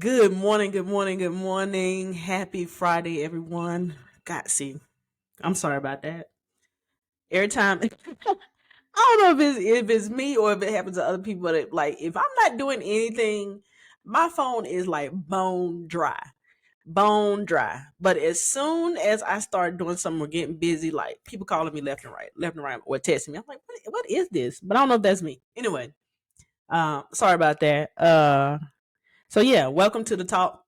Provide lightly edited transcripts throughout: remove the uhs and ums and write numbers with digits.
Good morning, good morning, good morning. Happy Friday, everyone. God, see, I'm sorry about that. Every time, I don't know if it's me or if it happens to other people, but if I'm not doing anything, my phone is like bone dry. But as soon as I start doing something or getting busy, like people calling me left and right, or texting me, I'm like, what is this? But I don't know if that's me. Anyway, sorry about that. So yeah, welcome to the Talk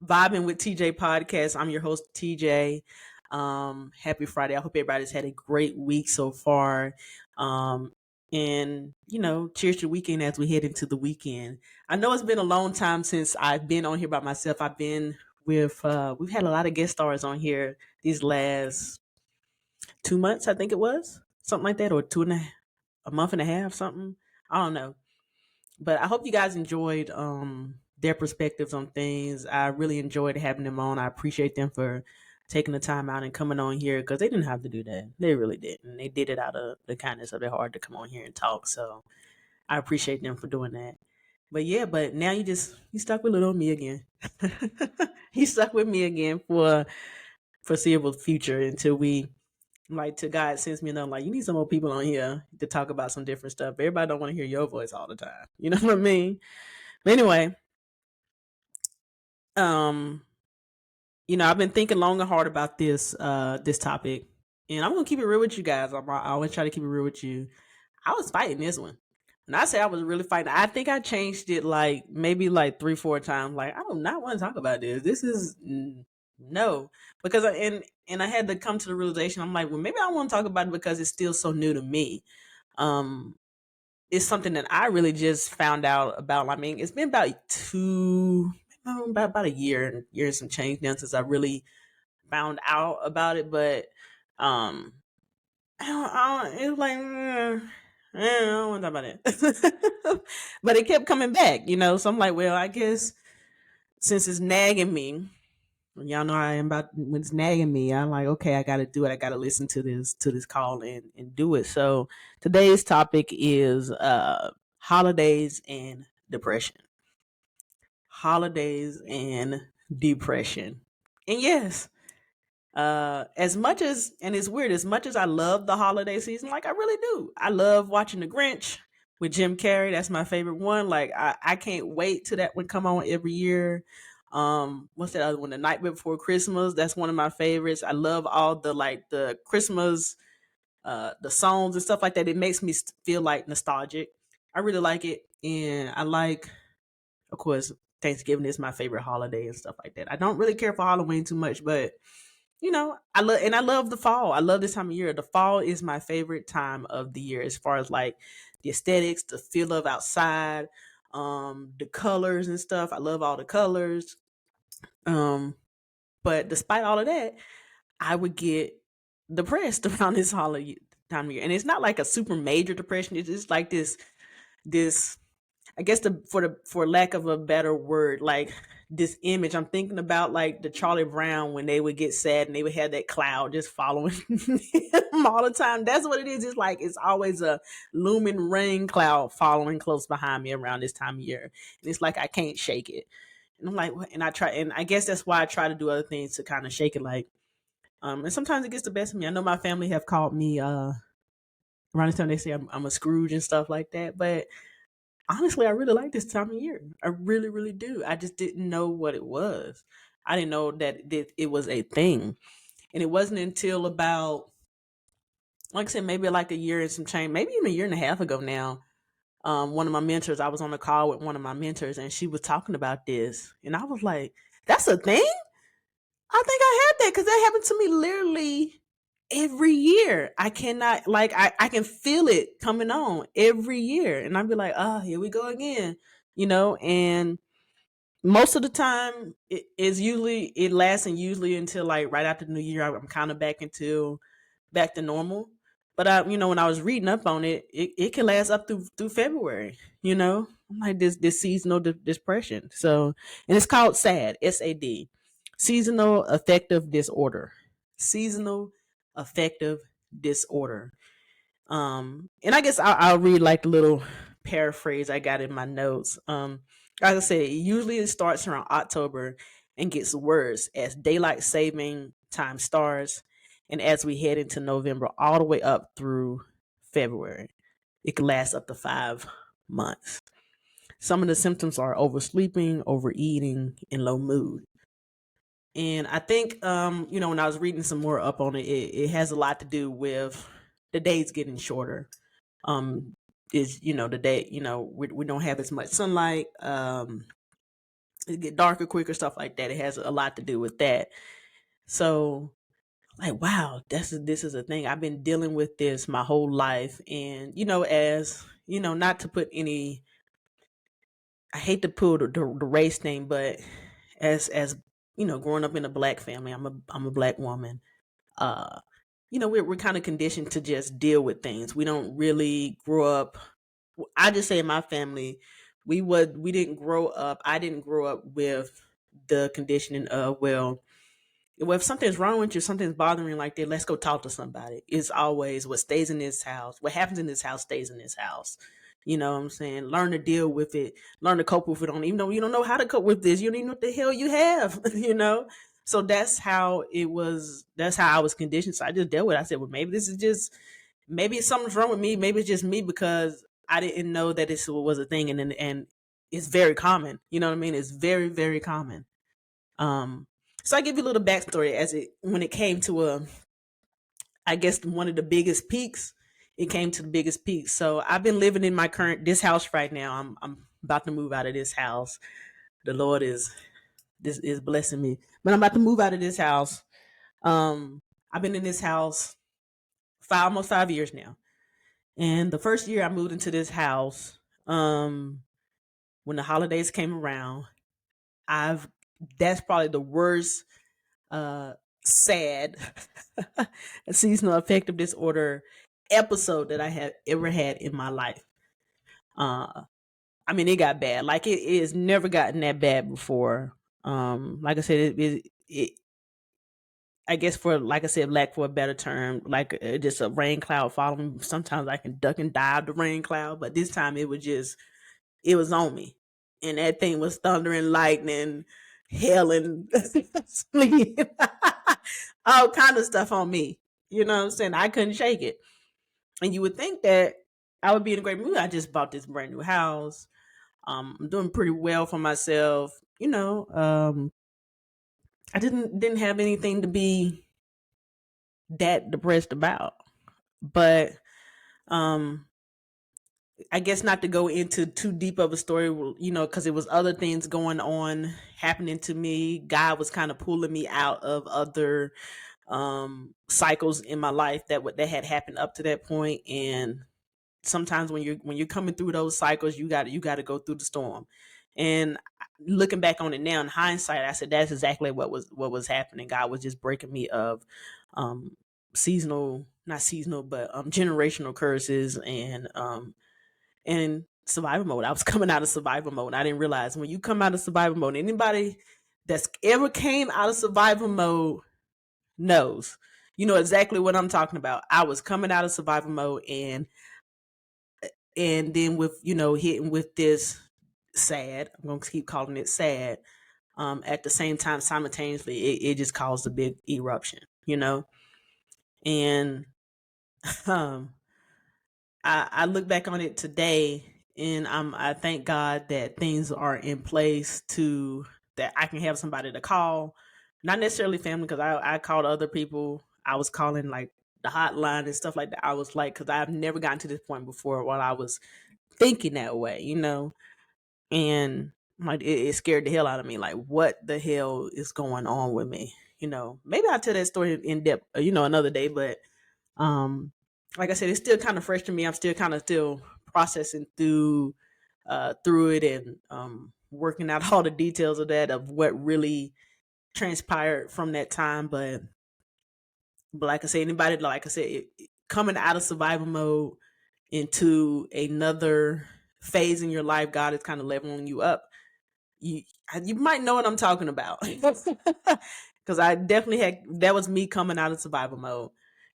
Vibing with TJ podcast. I'm your host TJ. Happy Friday. I hope everybody's had a great week so far. And cheers to the weekend as we head into the weekend. I know it's been a long time since I've been on here by myself. I've been with we've had a lot of guest stars on here these last 2 months, I think it was. Something like that, or a month and a half, something. I don't know. But I hope you guys enjoyed their perspectives on things. I really enjoyed having them on. I appreciate them for taking the time out and coming on here because they didn't have to do that. They really didn't. They did it out of the kindness of their heart to come on here and talk. So I appreciate them for doing that. But yeah, but now you stuck with little me again. You stuck with me again for foreseeable future until we like to God sends me another like you need some more people on here to talk about some different stuff. Everybody don't want to hear your voice all the time. You know what I mean? But anyway, um, I've been thinking long and hard about this topic, and I'm gonna keep it real with you guys. I always try to keep it real with you. I was fighting this one. And I say I was really fighting. I think I changed it like maybe like 3, 4 times. Like I do not want to talk about this. This is no because and I had to come to the realization. I'm like, well, maybe I want to talk about it because it's still so new to me. Um, it's something that I really just found out about. I mean, it's been about about a year and some change now since I really found out about it. But um, it's like I don't want to talk about it. But it kept coming back, So I'm like, well, I guess since it's nagging me, y'all know I am about when it's nagging me. I'm like, okay, I got to do it. I got to listen to this call and do it. So today's topic is holidays and depression. Holidays and depression. And yes, as much as and it's weird, as much as I love the holiday season, like I really do. I love watching The Grinch with Jim Carrey. That's my favorite one. Like I can't wait till that one come on every year. What's that other one? The Night Before Christmas. That's one of my favorites. I love all the Christmas the songs and stuff like that. It makes me feel like nostalgic. I really like it. And I like, of course, Thanksgiving is my favorite holiday and stuff like that. I don't really care for Halloween too much, but I love the fall. I love this time of year. The fall is my favorite time of the year as far as like the aesthetics, the feel of outside, the colors and stuff. I love all the colors. Um, but despite all of that, I would get depressed around this holiday time of year. And it's not like a super major depression. It's just like this I guess for lack of a better word, like this image, I'm thinking about like the Charlie Brown when they would get sad and they would have that cloud just following him all the time. That's what it is. It's like it's always a looming rain cloud following close behind me around this time of year, and it's like I can't shake it. And I'm like, and I try, and I guess that's why I try to do other things to kind of shake it. Like, and sometimes it gets the best of me. I know my family have called me around this time they say I'm a Scrooge and stuff like that, but honestly, I really like this time of year. I really, really do. I just didn't know what it was. I didn't know that it was a thing. And it wasn't until about, like I said, maybe like a year and some change, maybe even a year and a half ago now. One of my mentors, I was on the call with one of my mentors and she was talking about this. And I was like, that's a thing? I think I had that because that happened to me literally every year. I cannot, like, I can feel it coming on every year. And I'd be like, oh, here we go again, and most of the time it lasts and usually until like right after the new year, I'm kind of back to normal. But when I was reading up on it, it can last up through February. I'm like this seasonal depression. So, and it's called SAD, seasonal affective disorder, seasonal affective disorder. And I guess I'll read like a little paraphrase I got in my notes. like I said, usually it starts around October and gets worse as daylight saving time starts, and as we head into November, all the way up through February. It can last up to 5 months. Some of the symptoms are oversleeping, overeating, and low mood. And I think, when I was reading some more up on it, it has a lot to do with the days getting shorter. Um, is the day we don't have as much sunlight. It get darker quicker, stuff like that. It has a lot to do with that. So, like, wow, this is a thing. I've been dealing with this my whole life, and as not to put any. I hate to pull the race thing, but as growing up in a black family, I'm a black woman. Uh, we're kind of conditioned to just deal with things. We don't really grow up. I just say in my family, we didn't grow up. I didn't grow up with the conditioning of, well, if something's wrong with you, something's bothering you like that, let's go talk to somebody. It's always what stays in this house. What happens in this house stays in this house. You know what I'm saying? Learn to deal with it. Learn to cope with it. Even though you don't know how to cope with this, you don't even know what the hell you have. So that's how it was. That's how I was conditioned. So I just dealt with it. I said, well, maybe something's wrong with me. Maybe it's just me because I didn't know that this was a thing. And it's very common. You know what I mean? It's very, very common. Um, so I give you a little backstory when it came to I guess one of the biggest peaks. It came to the biggest peak. So I've been living in this house right now. I'm about to move out of this house. The Lord is blessing me, but I'm about to move out of this house. I've been in this house almost 5 years now, and the first year I moved into this house, when the holidays came around, I've that's probably the worst uh sad seasonal affective disorder episode that I have ever had in my life. Uh I mean, it got bad. Like it has never gotten that bad before. Like I said, I guess for like I said, lack for a better term, like just a rain cloud following me. Sometimes I can duck and dive the rain cloud, but this time it was on me, and that thing was thundering, lightning, hail, and sleet, all kind of stuff on me. You know what I'm saying? I couldn't shake it, and you would think that I would be in a great mood. I just bought this brand new house. I'm doing pretty well for myself. I didn't have anything to be that depressed about, but um I guess not to go into too deep of a story, because it was other things going on happening to me. God was kind of pulling me out of other cycles in my life that had happened up to that point. And sometimes when you're coming through those cycles, you got to go through the storm. And looking back on it now in hindsight, I said that's exactly what was happening. God was just breaking me of um seasonal, not seasonal, but generational curses and survival mode. I was coming out of survival mode. I didn't realize when you come out of survival mode, anybody that's ever came out of survival mode knows. You know exactly what I'm talking about. I was coming out of survival mode, and then with hitting with this sad. I'm gonna keep calling it sad. At the same time, simultaneously, it just caused a big eruption. And um, I look back on it today, and I thank God that things are in place to that I can have somebody to call, not necessarily family, because I called other people. I was calling like the hotline and stuff like that. I was like, because I've never gotten to this point before while I was thinking that way. And like it scared the hell out of me. Like, what the hell is going on with me? Maybe I'll tell that story in depth, another day, but um, like I said, it's still kind of fresh to me. I'm still kind of still processing through it and working out all the details of that of what really transpired from that time. But like I said, anybody like I said, coming out of survival mode into another phase in your life, God is kind of leveling you up. You you might know what I'm talking about. Because I definitely had that was me coming out of survival mode,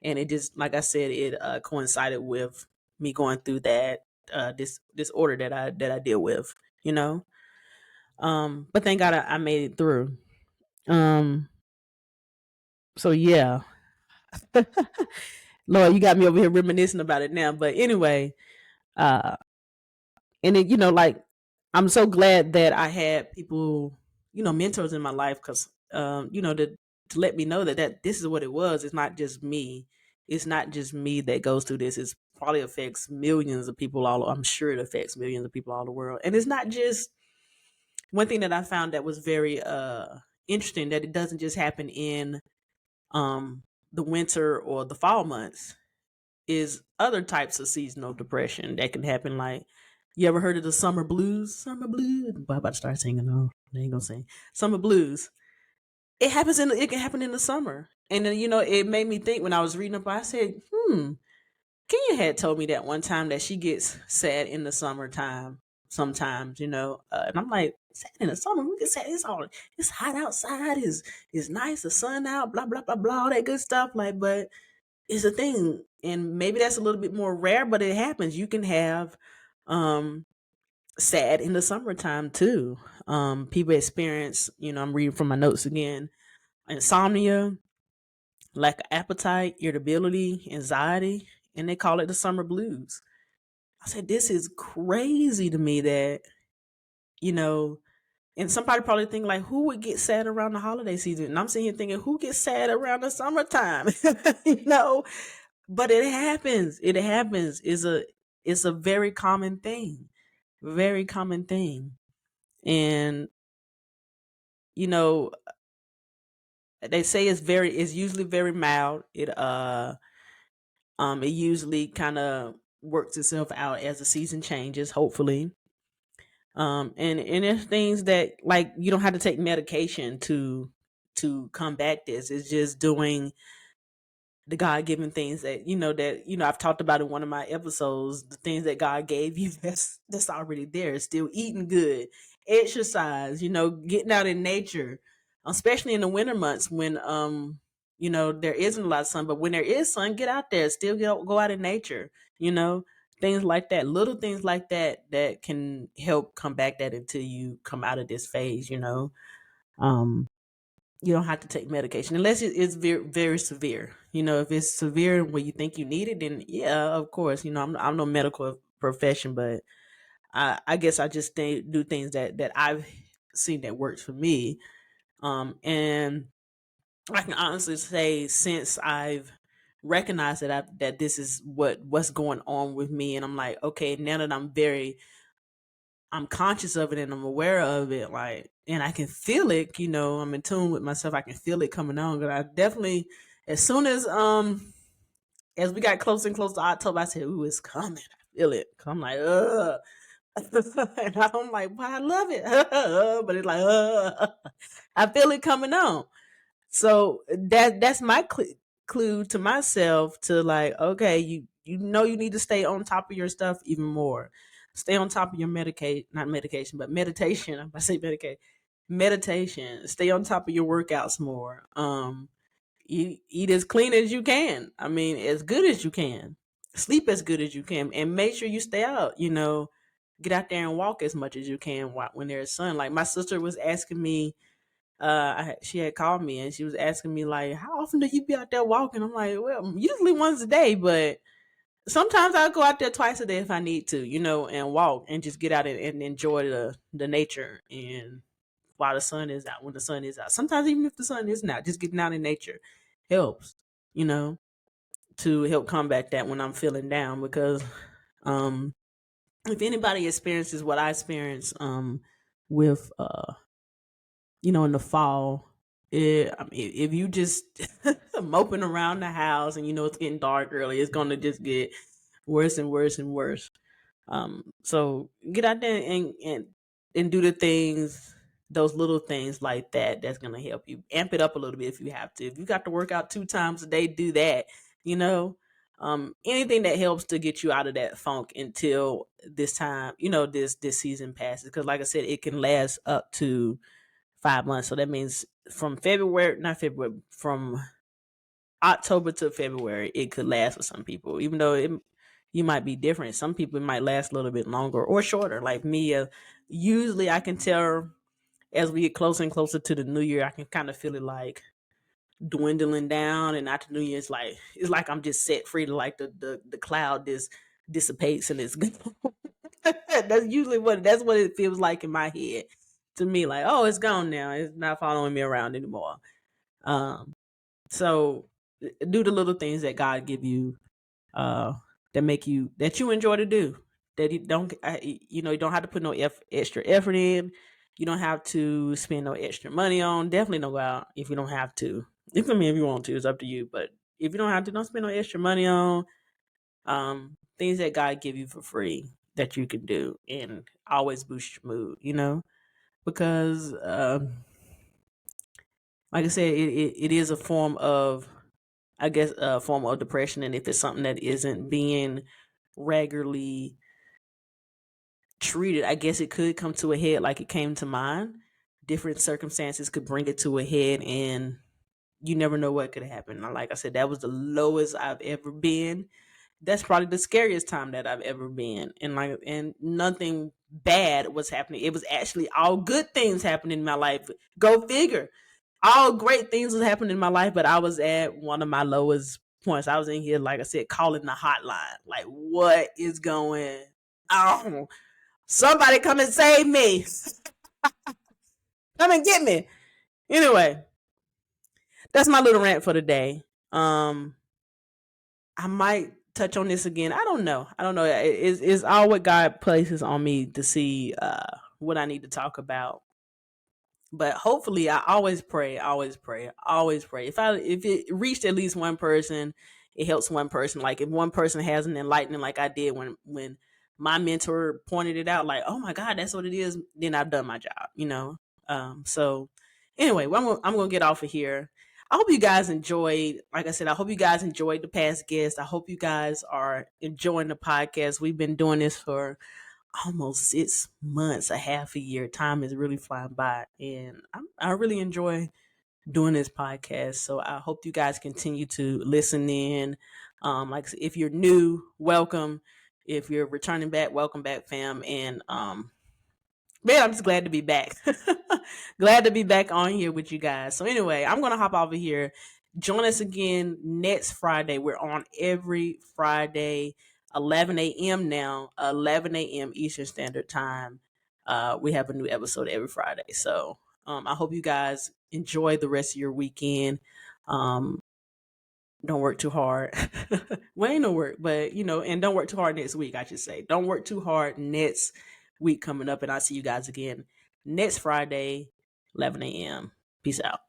and it just like I said, it coincided with me going through that this order that I deal with. You know, But thank God I made it through. Um, so yeah, Lord, you got me over here reminiscing about it now. But anyway, uh, and then like I'm so glad that I had people, mentors in my life because to let me know that this is what it was. It's not just me. It's not just me that goes through this. It probably affects millions of people all. I'm sure it affects millions of people all the world. And it's not just one thing that I found that was very interesting, that it doesn't just happen in um the winter or the fall months. Is other types of seasonal depression that can happen. Like, you ever heard of the summer blues? Summer blues. Boy, I'm about to start singing. No, I ain't gonna sing. Summer blues. It can happen in the summer. And then, it made me think when I was reading up, I said, Kenya had told me that one time that she gets sad in the summertime sometimes, and I'm like, sad in the summer? We get sad. It's hot outside. It's nice. The sun out, blah, blah, blah, blah, all that good stuff. Like, but it's a thing. And maybe that's a little bit more rare, but it happens. You can have um sad in the summertime too. People experience, I'm reading from my notes again, insomnia, lack of appetite, irritability, anxiety, and they call it the summer blues. I said, this is crazy to me that, you know, and somebody probably think like, who would get sad around the holiday season? And I'm sitting here thinking, who gets sad around the summertime? you know, but it happens. It happens. It's a very common thing. Very common thing. And you know, they say it's usually very mild. It usually kind of works itself out as the season changes, hopefully. And there's things that, like, you don't have to take medication to combat this. It's just doing the God given things that I've talked about in one of my episodes. The things that God gave you, that's already there. Still eating good, exercise, getting out in nature, especially in the winter months when there isn't a lot of sun. But when there is sun, get out there. Still go out in nature. You know Things like that, little things like that can help combat that until you come out of this phase. Um, you don't have to take medication unless it's very, very severe. If it's severe where you think you need it, then yeah, of course. I'm no medical profession, but I guess I just do things that I've seen that works for me. And I can honestly say, since I've recognized that this is what's going on with me, and I'm like, okay, now that I'm conscious of it and I'm aware of it, like, and I can feel it, I'm in tune with myself. I can feel it coming on. But I definitely, as soon as we got closer and closer to October, I said, ooh, it's coming. I feel it. I'm like, ugh. and I'm like, well, I love it. but it's like, I feel it coming on. So that's my clue to myself to, like, okay, you need to stay on top of your stuff even more. Stay on top of your not medication, but meditation. I say meditation. Stay on top of your workouts more. Eat as clean as you can. I mean, as good as you can. Sleep as good as you can, and make sure you stay out. Get out there and walk as much as you can when there's sun. Like, my sister was asking me, she had called me and she was asking me, like, how often do you be out there walking? I'm like, well, usually once a day, but sometimes I'll go out there twice a day if I need to, and walk and just get out and enjoy the nature. And while the sun is out, when the sun is out, sometimes even if the sun isn't out, just getting out in nature helps, you know, to help combat that when I'm feeling down. Because um, if anybody experiences what I experience with in the fall. I mean, if you just moping around the house and it's getting dark early, it's gonna just get worse and worse and worse. So get out there and do the things, those little things like that. That's gonna help you amp it up a little bit if you have to. If you got to work out 2 times a day, do that. You know, anything that helps to get you out of that funk until this time. This season passes, because, like I said, it can last up to 5 months. So that means from February, not February, from October to February, it could last for some people. Even though you might be different, some people it might last a little bit longer or shorter. Like me, usually I can tell. as we get closer and closer to the new year, I can kind of feel it like dwindling down, and after New Year, it's like I'm just set free to like the cloud just dissipates and it's gone. That's what it feels like in my head to me. Like, oh, it's gone now. It's not following me around anymore. Um, so do the little things that God give you, uh, that you enjoy to do. That you don't, you don't have to put no extra effort in. You don't have to spend no extra money on. Definitely don't go out if you don't have to. If you want to, it's up to you. But if you don't have to, don't spend no extra money on things that God give you for free that you can do and always boost your mood. Because like I said, it is a form of, I guess, a form of depression, and if it's something that isn't being regularly treated, I guess it could come to a head like it came to mine. Different circumstances could bring it to a head, and you never know what could happen. Like I said, that was the lowest I've ever been. That's probably the scariest time that I've ever been. And nothing bad was happening. It was actually all good things happening in my life. Go figure. All great things was happening in my life, but I was at one of my lowest points. I was in here, like I said, calling the hotline. Like, what is going on? Somebody come and save me. Come and get me. Anyway, that's my little rant for today. I might touch on this again. I don't know. It's all what God places on me to see what I need to talk about. But hopefully, I always pray, always pray, always pray. If it reached at least one person, it helps one person. Like if one person has an enlightening, like I did when my mentor pointed it out, like, oh my God, that's what it is. Then I've done my job. So anyway, I'm gonna get off of here. I hope you guys enjoyed. Like I said, I hope you guys enjoyed the past guests. I hope you guys are enjoying the podcast. We've been doing this for almost 6 months, a half a year. Time is really flying by, and I really enjoy doing this podcast. So I hope you guys continue to listen in. Like if you're new, welcome. If you're returning back, welcome back, fam. And man, I'm just glad to be back. Glad to be back on here with you guys. So anyway, I'm gonna hop over here. Join us again next Friday. We're on every Friday, 11 a.m. now, 11 a.m. Eastern Standard Time. We have a new episode every Friday. So I hope you guys enjoy the rest of your weekend. Don't work too hard. Well, ain't no work, but and don't work too hard next week, I should say. Don't work too hard next week coming up, and I'll see you guys again next Friday, 11 a.m. Peace out.